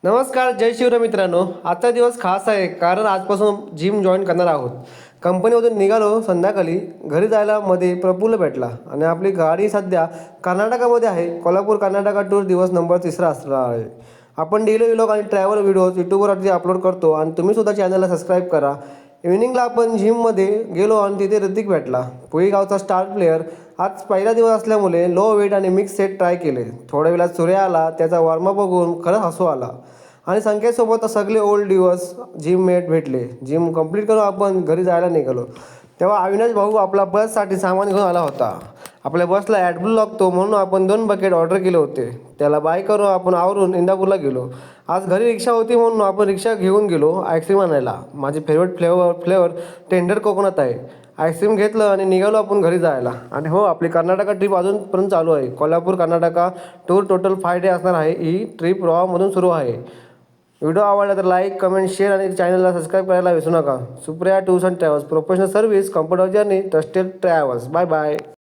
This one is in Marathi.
नमस्कार, जय शिवराय मित्रांनो. आजचा दिवस खास आहे कारण आजपासून जिम जॉईन करणार आहोत. कंपनीमधून निघालो संध्याकाळी. घरी जायला मध्ये प्रफुल्ल भेटला आणि आपली गाडी सध्या कर्नाटकामध्ये आहे. कोल्हापूर कर्नाटका टूर दिवस नंबर 3 असणार आहे. आपण डेली व्लॉग आणि ट्रॅव्हल व्हिडिओज यूट्यूबवरती अपलोड करतो आणि तुम्ही सुद्धा चॅनलला सबस्क्राईब करा. इव्हिनिंगला आपण जिममध्ये गेलो आणि तिथे ऋतिक भेटला, पुई गावचा स्टार प्लेयर. आज पहिला दिवस असल्यामुळे लो वेट आणि मिक्स सेट ट्राय केले. थोड्या वेळात सूर्य आला, त्याचा वॉर्मअप बघून खरंच हसू आला. आणि संकेतसोबत सगळे ओल्ड दिवस जिम मेट भेटले. जिम कंप्लीट करून आपण घरी जायला निघालो तेव्हा अविनाश भाऊ आपला बससाठी सामान घेऊन आला होता. आपल्या बसला ॲडब्लू लागतो म्हणून आपण 2 बकेट ऑर्डर केले होते. त्याला बाय करून आपण आवरून इंदापूरला गेलो. आज घरी रिक्षा होती म्हणून आपण रिक्षा घेऊन गेलो आईस्क्रीम आणायला. माझी फेवरेट फ्लेवर टेंडर कोकोनट आहे. आईस्क्रीम घेतलं आणि निघालो आपण घरी जायला. आणि हो, आपली कर्नाटका ट्रिप अजूनपर्यंत चालू आहे. Kolhapur Karnataka tour total 5 day असणार आहे. ही ट्रिप रोहामधून सुरू आहे. व्हिडिओ आवडला तर लाईक, कमेंट, शेअर आणि चॅनलला सबस्क्राईब करायला विसरू नका. Supriya tours and travels, professional service, comfortable journey, trusted travels. Bye bye.